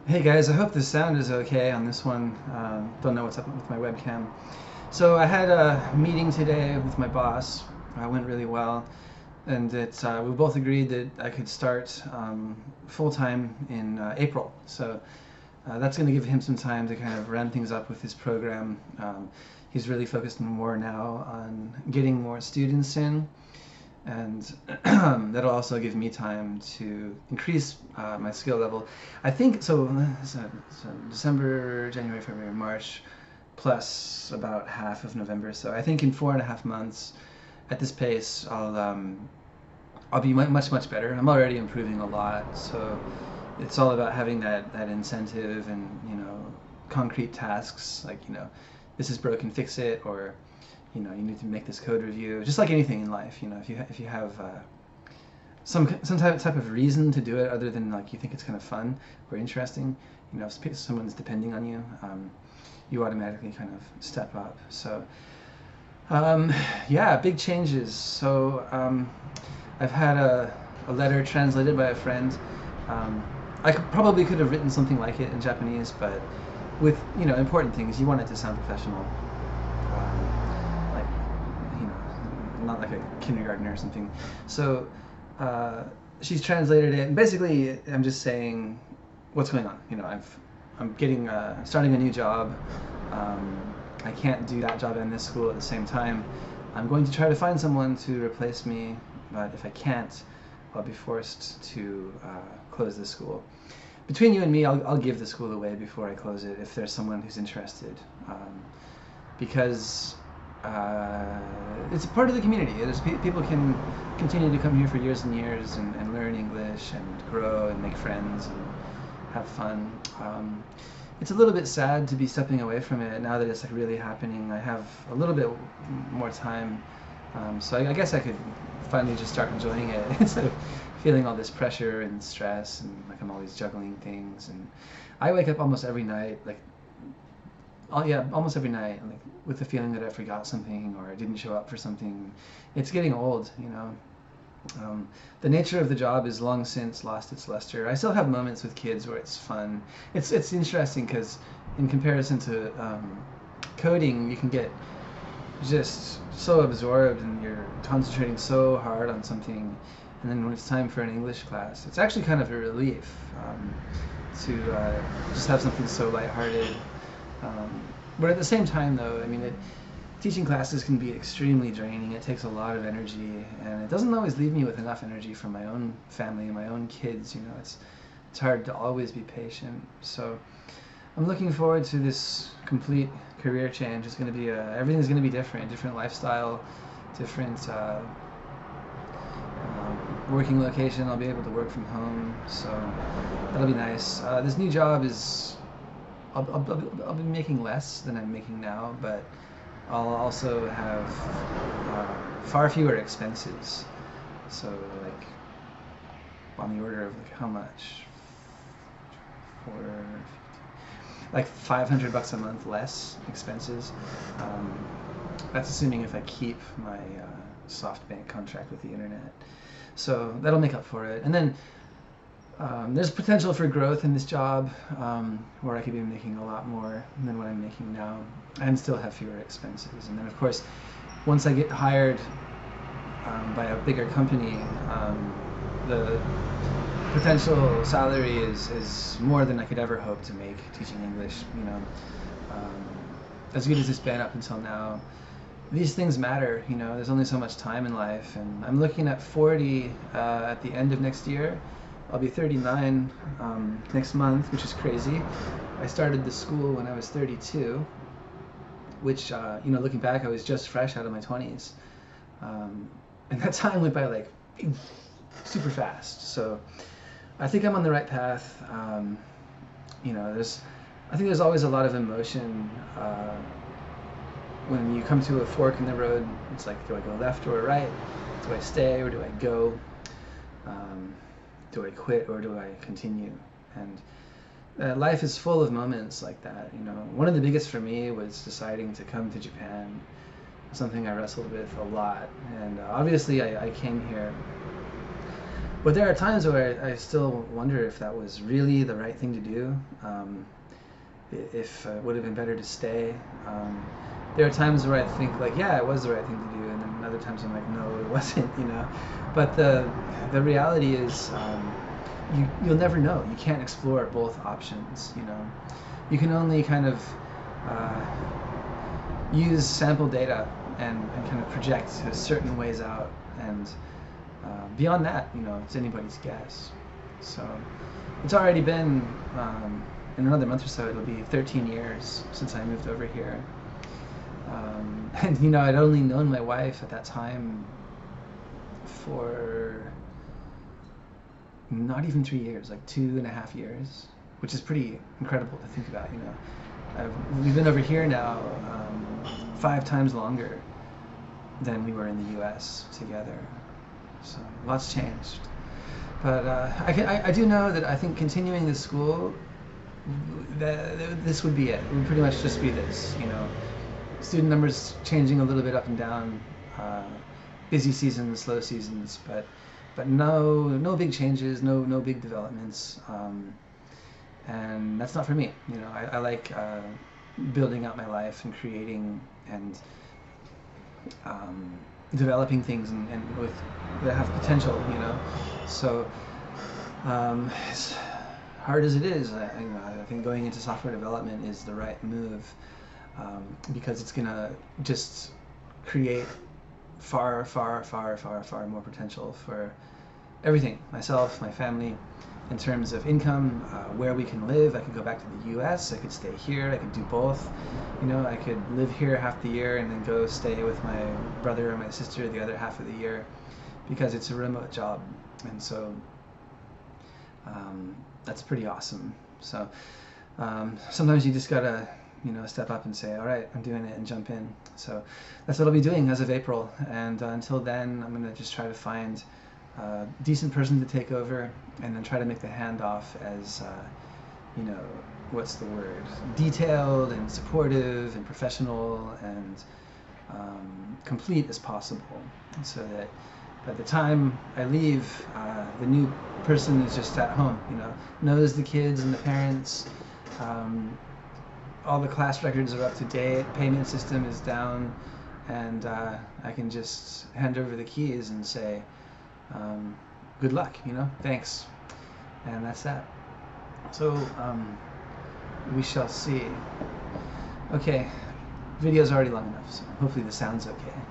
Hey guys, I hope the sound is okay on this one. Don't know what's up with my webcam. So I had a meeting today with my boss. It went really well, and we both agreed that I could start full time in April. So that's going to give him some time to kind of run things up with his program. He's really focused more now on getting more students in, and that'll also give me time to increase my skill level. I think so, so December, January, February, March, plus about half of November. So I think in 4.5 months, at this pace, I'll be much better. I'm already improving a lot. So it's all about having that incentive and concrete tasks like this is broken, fix it, or you need to make this code review. Just like anything in life, if you have some type of reason to do it other than like you think it's kind of fun or interesting, if someone's depending on you, you automatically kind of step up. So yeah, big changes. So I've had a letter translated by a friend. Probably could have written something like it in Japanese, but with important things, you want it to sound professional. Like not like a kindergartner or something. So she's translated it, and basically I'm just saying what's going on. I'm getting starting a new job. I can't do that job and this school at the same time. I'm going to try to find someone to replace me, but if I can't, I'll be forced to close the school. Between you and me, I'll give the school away before I close it if there's someone who's interested, because it's a part of the community. People can continue to come here for years and years and learn English and grow and make friends and have fun. It's a little bit sad to be stepping away from it now that it's like really happening. I have a little bit more time, so I guess I could finally just start enjoying it instead of feeling all this pressure and stress and like I'm always juggling things. And I wake up almost every night, like almost every night, like with the feeling that I forgot something or I didn't show up for something. It's getting old. The nature of the job is long since lost its luster. I still have moments with kids where it's fun. It's interesting because in comparison to coding, you can get just so absorbed and you're concentrating so hard on something, and then when it's time for an English class, it's actually kind of a relief to just have something so lighthearted. But at the same time, though, I mean, teaching classes can be extremely draining. It takes a lot of energy, and it doesn't always leave me with enough energy for my own family and my own kids. It's hard to always be patient. So I'm looking forward to this complete career change. It's going to be everything's going to be different lifestyle, different working location. I'll be able to work from home, so that'll be nice. This new job is I'll be making less than I'm making now, but I'll also have far fewer expenses. So like on the order of like how much? For like $500 a month less expenses. That's assuming if I keep my SoftBank contract with the internet. So that'll make up for it. And then there's potential for growth in this job, where I could be making a lot more than what I'm making now and still have fewer expenses. And then of course, once I get hired by a bigger company, the potential salary is more than I could ever hope to make teaching English. As good as it's been up until now, these things matter. There's only so much time in life, and I'm looking at 40 at the end of next year. I'll be 39 next month, which is crazy. I started the school when I was 32, which, looking back, I was just fresh out of my 20s. And that time went by like super fast. So I think I'm on the right path. I think there's always a lot of emotion when you come to a fork in the road. It's like, do I go left or right? Do I stay or do I go? Do I quit or do I continue? And life is full of moments like that. One of the biggest for me was deciding to come to Japan, something I wrestled with a lot. And obviously I came here But there are times where I still wonder if that was really the right thing to do. If it would have been better to stay. There are times where I think like, yeah, it was the right thing to do, and then other times I'm like, no, it wasn't, you know. But the reality is, you'll never know. You can't explore both options, you know. You can only kind of use sample data and kind of project certain ways out, and beyond that, you know, it's anybody's guess. So it's already been, in another month or so, it'll be 13 years since I moved over here. And you know, I'd only known my wife at that time for not even 3 years, like 2.5 years, which is pretty incredible to think about, you know. We've been over here now 5 times longer than we were in the US together. So lots changed. But I do know that I think continuing the school, this would be it. It would pretty much just be this, you know. Student numbers changing a little bit up and down, busy seasons, slow seasons, but no big changes, no big developments, and that's not for me. You know, I like building out my life and creating and developing things and with that have potential. You know, so as hard as it is, you know, I think going into software development is the right move. Because it's gonna just create far more potential for everything, myself, my family, in terms of income, where we can live. I could go back to the US, I could stay here, I could do both. You know, I could live here half the year and then go stay with my brother or my sister the other half of the year, because it's a remote job. And so that's pretty awesome. So sometimes you just gotta, you know, step up and say, all right, I'm doing it, and jump in. So that's what I'll be doing as of April. And until then, I'm going to just try to find a decent person to take over, and then try to make the handoff as, you know, what's the word? Detailed and supportive and professional and complete as possible, so that by the time I leave, the new person is just at home, you know, knows the kids and the parents. All the class records are up to date, payment system is down, and I can just hand over the keys and say, good luck, you know, thanks. And that's that. So we shall see. Okay, video's already long enough, so hopefully the sound's okay.